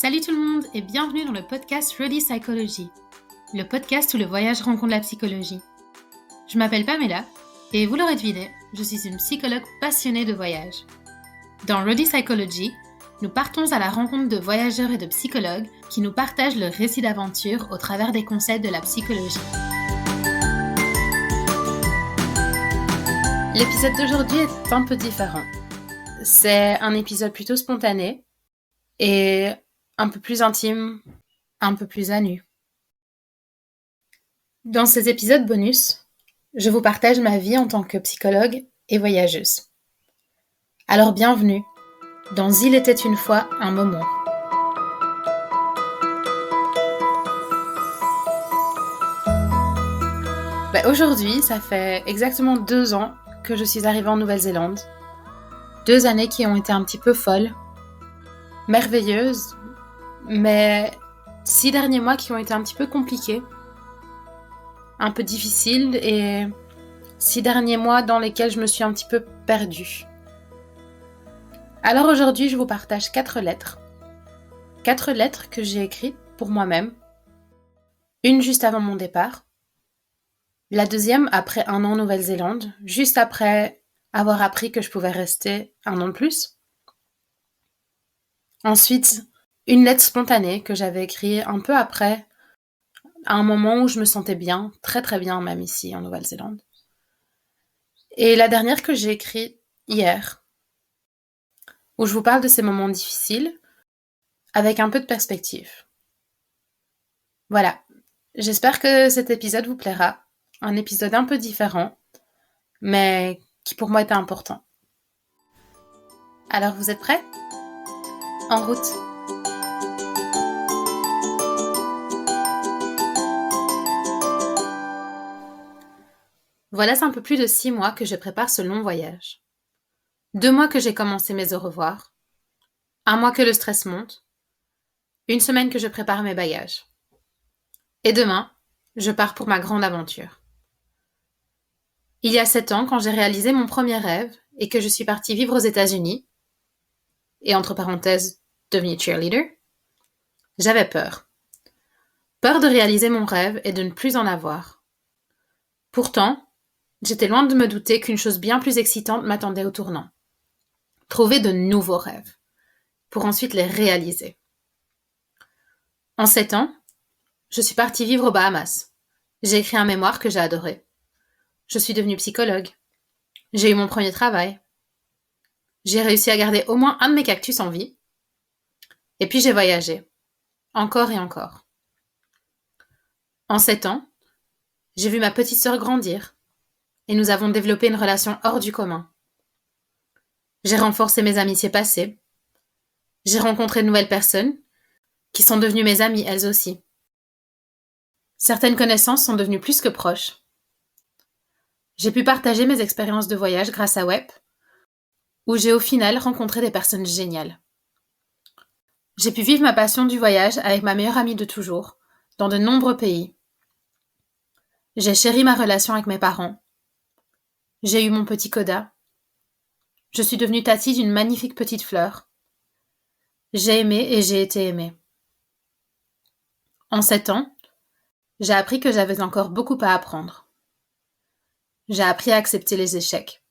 Salut tout le monde et bienvenue dans le podcast Rody Psychology, le podcast où le voyage rencontre la psychologie. Je m'appelle Pamela et vous l'aurez deviné, je suis une psychologue passionnée de voyage. Dans Rody Psychology, nous partons à la rencontre de voyageurs et de psychologues qui nous partagent leur récit d'aventure au travers des concepts de la psychologie. L'épisode d'aujourd'hui est un peu différent. C'est un épisode plutôt spontané et un peu plus intime, un peu plus à nu. Dans ces épisodes bonus, je vous partage ma vie en tant que psychologue et voyageuse. Alors bienvenue dans Il était une fois un moment. Aujourd'hui, ça fait exactement 2 ans que je suis arrivée en Nouvelle-Zélande. 2 années qui ont été un petit peu folles, merveilleuses, mais 6 derniers mois qui ont été un petit peu compliqués, un peu difficiles et 6 derniers mois dans lesquels je me suis un petit peu perdue. Alors aujourd'hui, je vous partage 4 lettres. 4 lettres que j'ai écrites pour moi-même. Une juste avant mon départ. La deuxième après 1 an en Nouvelle-Zélande, juste après avoir appris que je pouvais rester 1 an de plus. Ensuite, une lettre spontanée que j'avais écrite un peu après, à un moment où je me sentais bien, très très bien même ici en Nouvelle-Zélande. Et la dernière que j'ai écrite hier, où je vous parle de ces moments difficiles, avec un peu de perspective. Voilà, j'espère que cet épisode vous plaira, un épisode un peu différent, mais qui pour moi était important. Alors vous êtes prêts ? En route ! Voilà, c'est un peu plus de 6 mois que je prépare ce long voyage. 2 mois que j'ai commencé mes au revoir. 1 mois que le stress monte. 1 semaine que je prépare mes bagages. Et demain, je pars pour ma grande aventure. Il y a 7 ans, quand j'ai réalisé mon premier rêve et que je suis partie vivre aux États-Unis, et entre parenthèses, devenue cheerleader, j'avais peur. Peur de réaliser mon rêve et de ne plus en avoir. Pourtant, j'étais loin de me douter qu'une chose bien plus excitante m'attendait au tournant. Trouver de nouveaux rêves, pour ensuite les réaliser. En 7 ans, je suis partie vivre aux Bahamas. J'ai écrit un mémoire que j'ai adoré. Je suis devenue psychologue. J'ai eu mon premier travail. J'ai réussi à garder au moins un de mes cactus en vie. Et puis j'ai voyagé. Encore et encore. En 7 ans, j'ai vu ma petite sœur grandir. Et nous avons développé une relation hors du commun. J'ai renforcé mes amitiés passées. J'ai rencontré de nouvelles personnes qui sont devenues mes amies elles aussi. Certaines connaissances sont devenues plus que proches. J'ai pu partager mes expériences de voyage grâce à Web, où j'ai au final rencontré des personnes géniales. J'ai pu vivre ma passion du voyage avec ma meilleure amie de toujours, dans de nombreux pays. J'ai chéri ma relation avec mes parents. J'ai eu mon petit Koda. Je suis devenue Tati d'une magnifique petite fleur. J'ai aimé et j'ai été aimée. En 7 ans, j'ai appris que j'avais encore beaucoup à apprendre. J'ai appris à accepter les échecs,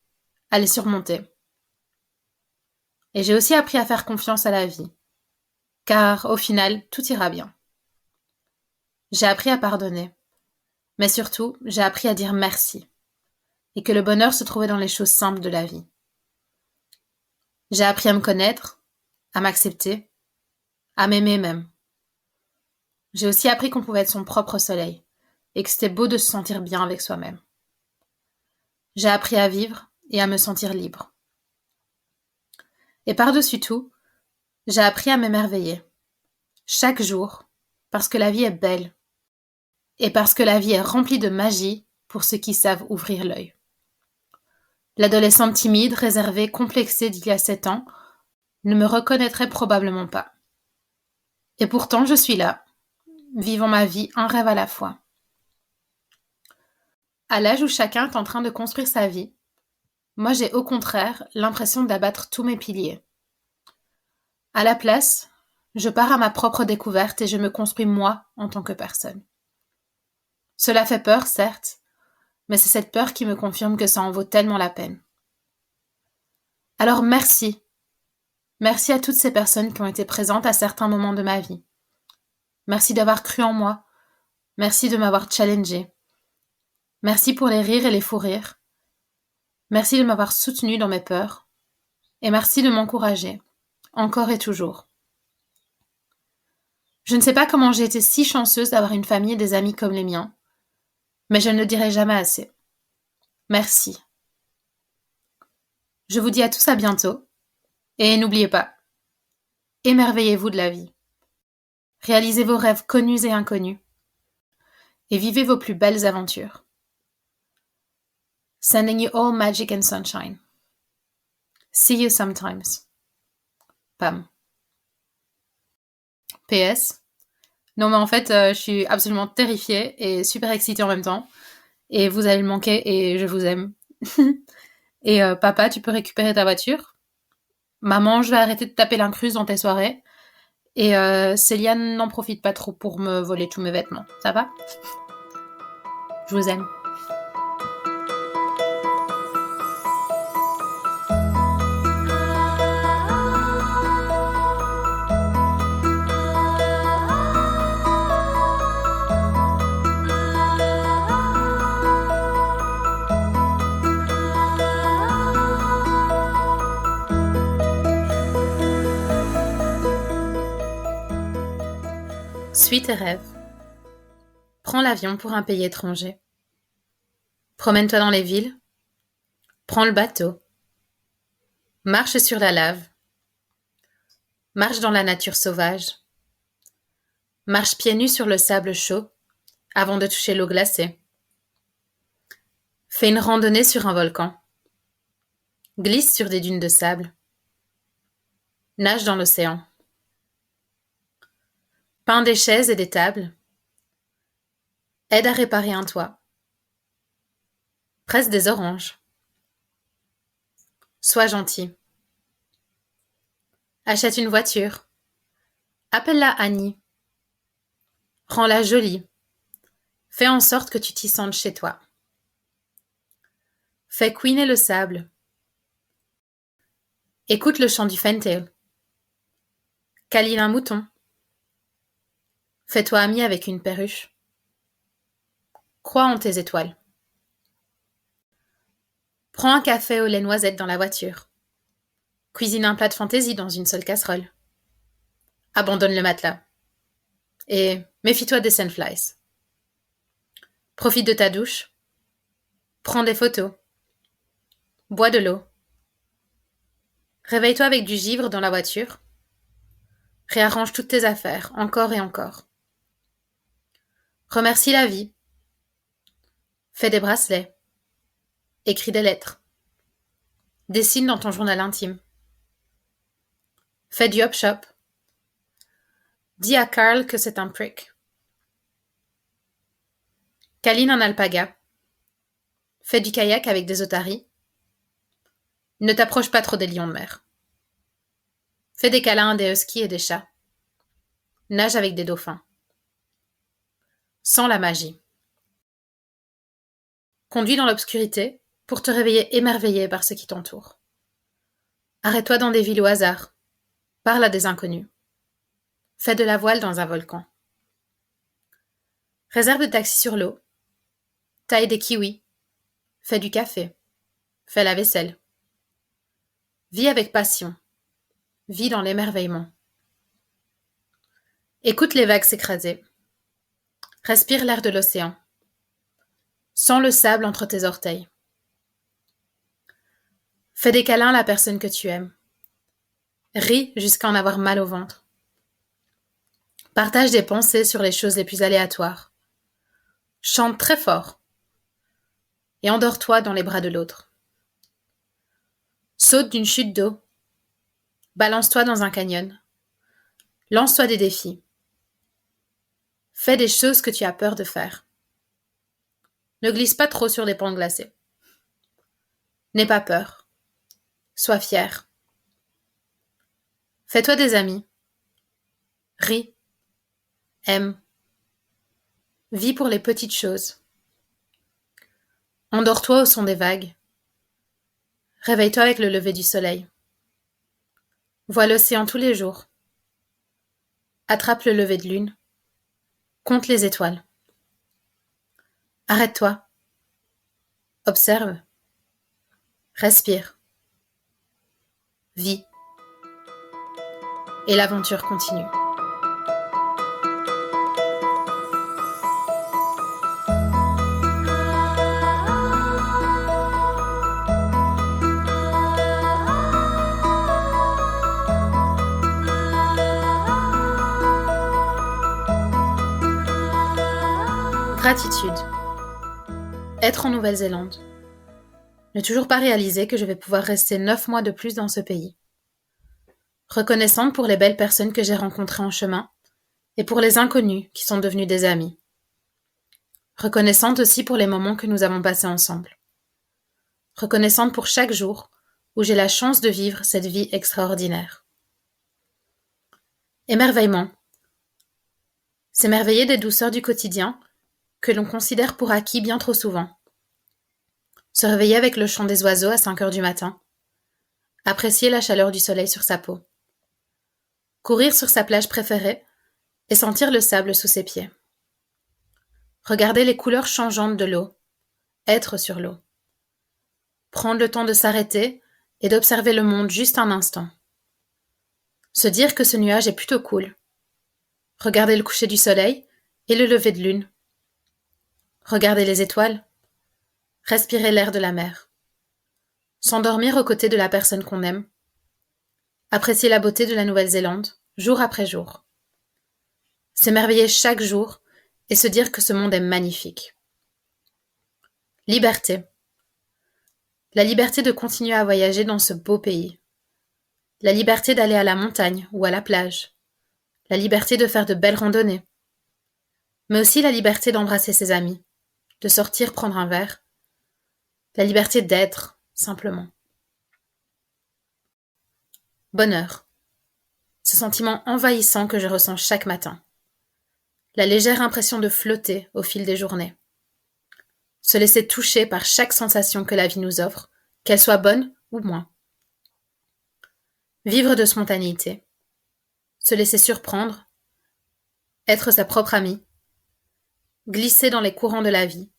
à les surmonter. Et j'ai aussi appris à faire confiance à la vie, car au final, tout ira bien. J'ai appris à pardonner, mais surtout, j'ai appris à dire merci, et que le bonheur se trouvait dans les choses simples de la vie. J'ai appris à me connaître, à m'accepter, à m'aimer même. J'ai aussi appris qu'on pouvait être son propre soleil, et que c'était beau de se sentir bien avec soi-même. J'ai appris à vivre et à me sentir libre. Et par-dessus tout, j'ai appris à m'émerveiller. Chaque jour, parce que la vie est belle. Et parce que la vie est remplie de magie pour ceux qui savent ouvrir l'œil. L'adolescente timide, réservée, complexée d'il y a 7 ans ne me reconnaîtrait probablement pas. Et pourtant, je suis là, vivant ma vie un rêve à la fois. À l'âge où chacun est en train de construire sa vie, moi j'ai au contraire l'impression d'abattre tous mes piliers. À la place, Je pars à ma propre découverte et je me construis moi en tant que personne. Cela fait peur, certes, mais c'est cette peur qui me confirme que ça en vaut tellement la peine. Alors merci. Merci à toutes ces personnes qui ont été présentes à certains moments de ma vie. Merci d'avoir cru en moi. Merci de m'avoir challengée. Merci pour les rires et les fous rires. Merci de m'avoir soutenue dans mes peurs. Et merci de m'encourager, encore et toujours. Je ne sais pas comment j'ai été si chanceuse d'avoir une famille et des amis comme les miens, mais je ne le dirai jamais assez. Merci. Je vous dis à tous à bientôt, et n'oubliez pas, émerveillez-vous de la vie. Réalisez vos rêves connus et inconnus, et vivez vos plus belles aventures. Sending you all magic and sunshine. See you sometimes. Pam. PS. Non mais en fait, je suis absolument terrifiée et super excitée en même temps. Et vous allez le manquer et je vous aime. Et papa, tu peux récupérer ta voiture. Maman, je vais arrêter de taper l'incruste dans tes soirées. Et Céliane n'en profite pas trop pour me voler tous mes vêtements. Ça va? Je vous aime. Suis tes rêves. Prends l'avion pour un pays étranger. Promène-toi dans les villes. Prends le bateau. Marche sur la lave. Marche dans la nature sauvage. Marche pieds nus sur le sable chaud avant de toucher l'eau glacée. Fais une randonnée sur un volcan. Glisse sur des dunes de sable. Nage dans l'océan. Peins des chaises et des tables. Aide à réparer un toit. Presse des oranges. Sois gentil. Achète une voiture. Appelle-la Annie. Rends-la jolie. Fais en sorte que tu t'y sentes chez toi. Fais couiner le sable. Écoute le chant du fantail. Câline un mouton. Fais-toi ami avec une perruche. Crois en tes étoiles. Prends un café au lait noisette dans la voiture. Cuisine un plat de fantaisie dans une seule casserole. Abandonne le matelas. Et méfie-toi des sandflies. Profite de ta douche. Prends des photos. Bois de l'eau. Réveille-toi avec du givre dans la voiture. Réarrange toutes tes affaires, encore et encore. Remercie la vie. Fais des bracelets. Écris des lettres. Dessine dans ton journal intime. Fais du hop-shop. Dis à Carl que c'est un prick. Câline un alpaga. Fais du kayak avec des otaries. Ne t'approche pas trop des lions de mer. Fais des câlins à des huskies et des chats. Nage avec des dauphins. Sens la magie. Conduis dans l'obscurité pour te réveiller émerveillé par ce qui t'entoure. Arrête-toi dans des villes au hasard. Parle à des inconnus. Fais de la voile dans un volcan. Réserve de taxis sur l'eau. Taille des kiwis. Fais du café. Fais la vaisselle. Vis avec passion. Vis dans l'émerveillement. Écoute les vagues s'écraser. Respire l'air de l'océan. Sens le sable entre tes orteils. Fais des câlins à la personne que tu aimes. Ris jusqu'à en avoir mal au ventre. Partage des pensées sur les choses les plus aléatoires. Chante très fort. Et endors-toi dans les bras de l'autre. Saute d'une chute d'eau. Balance-toi dans un canyon. Lance-toi des défis. Fais des choses que tu as peur de faire. Ne glisse pas trop sur des pentes glacées. N'aie pas peur. Sois fier. Fais-toi des amis. Ris, aime, vis pour les petites choses. Endors-toi au son des vagues. Réveille-toi avec le lever du soleil. Vois l'océan tous les jours. Attrape le lever de lune. Compte les étoiles. Arrête-toi. Observe. Respire. Vis. Et l'aventure continue. Gratitude. Être en Nouvelle-Zélande. Ne toujours pas réaliser que je vais pouvoir rester 9 mois de plus dans ce pays. Reconnaissante pour les belles personnes que j'ai rencontrées en chemin et pour les inconnus qui sont devenus des amis. Reconnaissante aussi pour les moments que nous avons passés ensemble. Reconnaissante pour chaque jour où j'ai la chance de vivre cette vie extraordinaire. Émerveillement. S'émerveiller des douceurs du quotidien que l'on considère pour acquis bien trop souvent. Se réveiller avec le chant des oiseaux à 5 heures du matin. Apprécier la chaleur du soleil sur sa peau. Courir sur sa plage préférée et sentir le sable sous ses pieds. Regarder les couleurs changeantes de l'eau. Être sur l'eau. Prendre le temps de s'arrêter et d'observer le monde juste un instant. Se dire que ce nuage est plutôt cool. Regarder le coucher du soleil et le lever de lune. Regarder les étoiles. Respirer l'air de la mer. S'endormir aux côtés de la personne qu'on aime. Apprécier la beauté de la Nouvelle-Zélande, jour après jour. S'émerveiller chaque jour et se dire que ce monde est magnifique. Liberté. La liberté de continuer à voyager dans ce beau pays. La liberté d'aller à la montagne ou à la plage. La liberté de faire de belles randonnées. Mais aussi la liberté d'embrasser ses amis, de sortir prendre un verre. La liberté d'être, simplement. Bonheur. Ce sentiment envahissant que je ressens chaque matin. La légère impression de flotter au fil des journées. Se laisser toucher par chaque sensation que la vie nous offre, qu'elle soit bonne ou moins. Vivre de spontanéité. Se laisser surprendre. Être sa propre amie. Glisser dans les courants de la vie.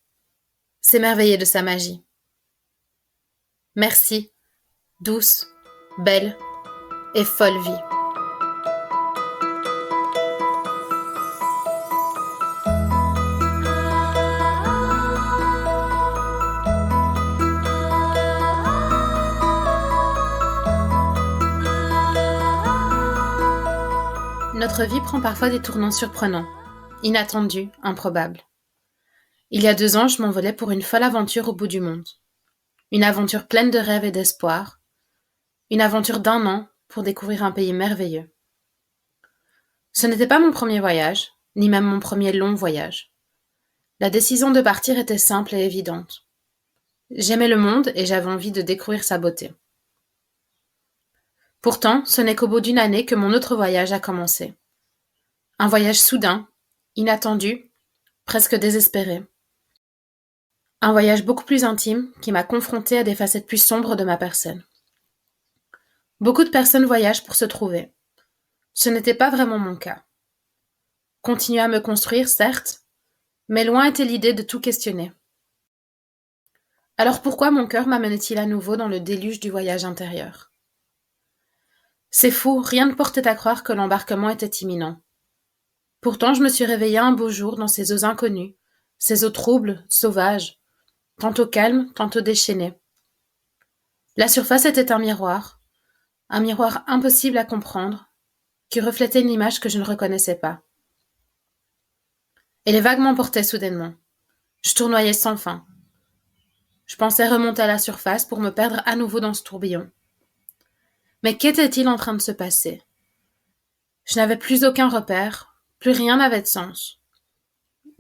S'émerveiller de sa magie. Merci, douce, belle et folle vie. Notre vie prend parfois des tournants surprenants, inattendus, improbables. Il y a 2 ans, je m'envolais pour une folle aventure au bout du monde. Une aventure pleine de rêves et d'espoir. Une aventure d'1 an pour découvrir un pays merveilleux. Ce n'était pas mon premier voyage, ni même mon premier long voyage. La décision de partir était simple et évidente. J'aimais le monde et j'avais envie de découvrir sa beauté. Pourtant, ce n'est qu'au bout d'1 année que mon autre voyage a commencé. Un voyage soudain, inattendu, presque désespéré. Un voyage beaucoup plus intime qui m'a confrontée à des facettes plus sombres de ma personne. Beaucoup de personnes voyagent pour se trouver. Ce n'était pas vraiment mon cas. Continuer à me construire, certes, mais loin était l'idée de tout questionner. Alors pourquoi mon cœur m'amenait-il à nouveau dans le déluge du voyage intérieur ? C'est fou, rien ne portait à croire que l'embarquement était imminent. Pourtant, je me suis réveillée un beau jour dans ces eaux inconnues, ces eaux troubles, sauvages, tantôt calmes, tantôt déchaînées. La surface était un miroir impossible à comprendre, qui reflétait une image que je ne reconnaissais pas. Et les vagues m'emportaient soudainement. Je tournoyais sans fin. Je pensais remonter à la surface pour me perdre à nouveau dans ce tourbillon. Mais qu'était-il en train de se passer ? Je n'avais plus aucun repère, plus rien n'avait de sens.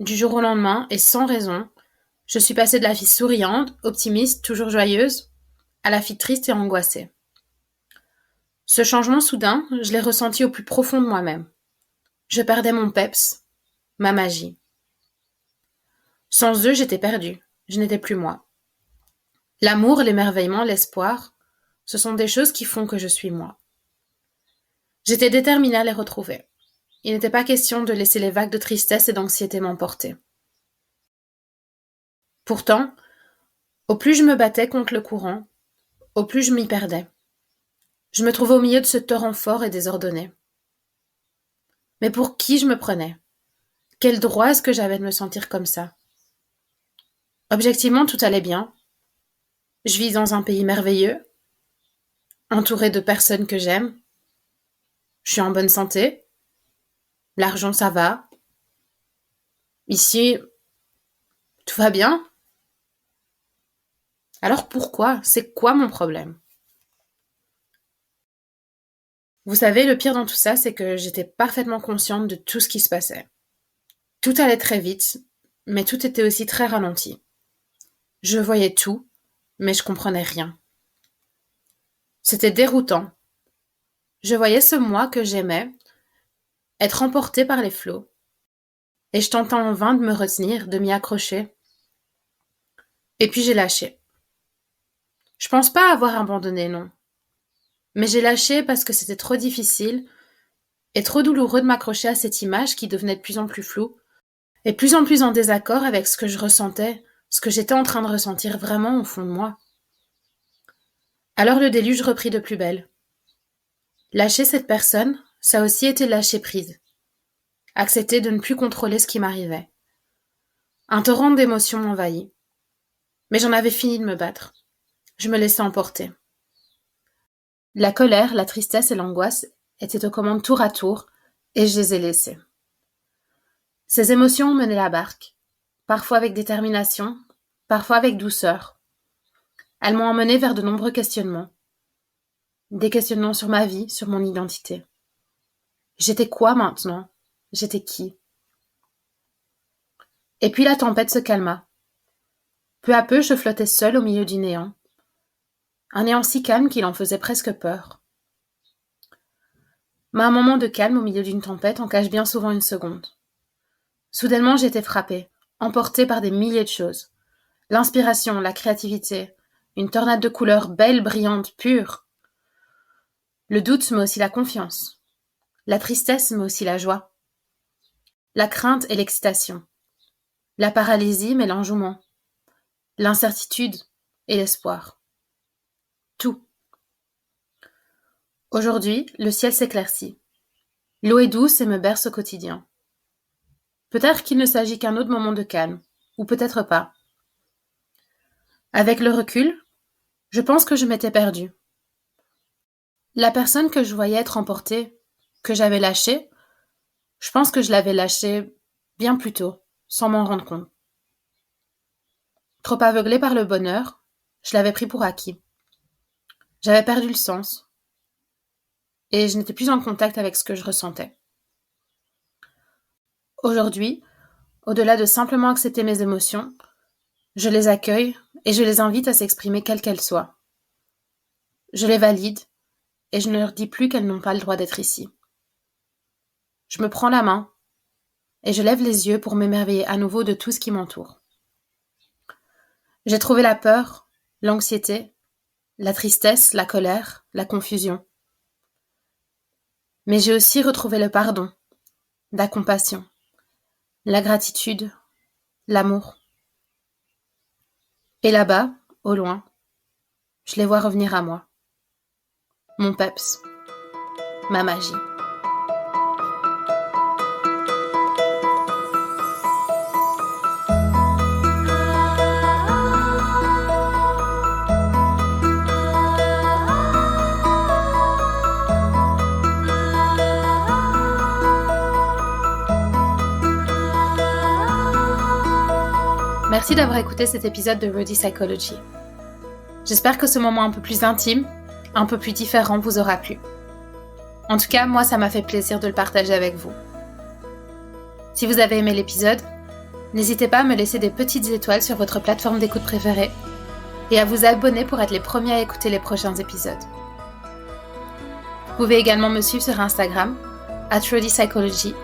Du jour au lendemain, et sans raison, je suis passée de la fille souriante, optimiste, toujours joyeuse, à la fille triste et angoissée. Ce changement soudain, je l'ai ressenti au plus profond de moi-même. Je perdais mon peps, ma magie. Sans eux, j'étais perdue. Je n'étais plus moi. L'amour, l'émerveillement, l'espoir, ce sont des choses qui font que je suis moi. J'étais déterminée à les retrouver. Il n'était pas question de laisser les vagues de tristesse et d'anxiété m'emporter. Pourtant, au plus je me battais contre le courant, au plus je m'y perdais. Je me trouvais au milieu de ce torrent fort et désordonné. Mais pour qui je me prenais? Quel droit est-ce que j'avais de me sentir comme ça? Objectivement, tout allait bien. Je vis dans un pays merveilleux, entouré de personnes que j'aime. Je suis en bonne santé. L'argent, ça va. Ici, tout va bien. Alors pourquoi? C'est quoi mon problème? Vous savez, le pire dans tout ça, c'est que j'étais parfaitement consciente de tout ce qui se passait. Tout allait très vite, mais tout était aussi très ralenti. Je voyais tout, mais je comprenais rien. C'était déroutant. Je voyais ce moi que j'aimais être emporté par les flots, et je tentais en vain de me retenir, de m'y accrocher. Et puis j'ai lâché. Je pense pas avoir abandonné, non. Mais j'ai lâché parce que c'était trop difficile et trop douloureux de m'accrocher à cette image qui devenait de plus en plus floue et plus en plus en désaccord avec ce que je ressentais, ce que j'étais en train de ressentir vraiment au fond de moi. Alors le déluge reprit de plus belle. Lâcher cette personne, ça a aussi été lâcher prise. Accepter de ne plus contrôler ce qui m'arrivait. Un torrent d'émotions m'envahit. Mais j'en avais fini de me battre. Je me laissais emporter. La colère, la tristesse et l'angoisse étaient aux commandes tour à tour, et je les ai laissées. Ces émotions ont mené la barque, parfois avec détermination, parfois avec douceur. Elles m'ont emmené vers de nombreux questionnements. Des questionnements sur ma vie, sur mon identité. J'étais quoi maintenant? J'étais qui? Et puis la tempête se calma. Peu à peu, je flottais seule au milieu du néant. Un néant si calme qu'il en faisait presque peur. Mais un moment de calme au milieu d'une tempête en cache bien souvent une seconde. Soudainement, j'étais frappée, emportée par des milliers de choses. L'inspiration, la créativité, une tornade de couleurs belles, brillantes, pures. Le doute, mais aussi la confiance. La tristesse, mais aussi la joie. La crainte et l'excitation. La paralysie, mais l'enjouement. L'incertitude et l'espoir. Tout. Aujourd'hui, le ciel s'éclaircit. L'eau est douce et me berce au quotidien. Peut-être qu'il ne s'agit qu'un autre moment de calme, ou peut-être pas. Avec le recul, je pense que je m'étais perdue. La personne que je voyais être emportée, que j'avais lâchée, je pense que je l'avais lâchée bien plus tôt, sans m'en rendre compte. Trop aveuglée par le bonheur, je l'avais pris pour acquis. J'avais perdu le sens, et je n'étais plus en contact avec ce que je ressentais. Aujourd'hui, au-delà de simplement accepter mes émotions, je les accueille et je les invite à s'exprimer quelles qu'elles soient. Je les valide et je ne leur dis plus qu'elles n'ont pas le droit d'être ici. Je me prends la main et je lève les yeux pour m'émerveiller à nouveau de tout ce qui m'entoure. J'ai trouvé la peur, l'anxiété, la tristesse, la colère, la confusion. Mais j'ai aussi retrouvé le pardon, la compassion, la gratitude, l'amour. Et là-bas, au loin, je les vois revenir à moi. Mon peps, ma magie. Merci d'avoir écouté cet épisode de Rowdy Psychology. J'espère que ce moment un peu plus intime, un peu plus différent vous aura plu. En tout cas, moi, ça m'a fait plaisir de le partager avec vous. Si vous avez aimé l'épisode, n'hésitez pas à me laisser des petites étoiles sur votre plateforme d'écoute préférée et à vous abonner pour être les premiers à écouter les prochains épisodes. Vous pouvez également me suivre sur Instagram, @RowdyPsychology,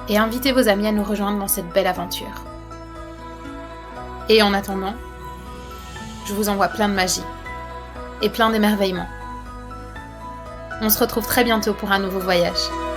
et invitez vos amis à nous rejoindre dans cette belle aventure. Et en attendant, je vous envoie plein de magie et plein d'émerveillements. On se retrouve très bientôt pour un nouveau voyage.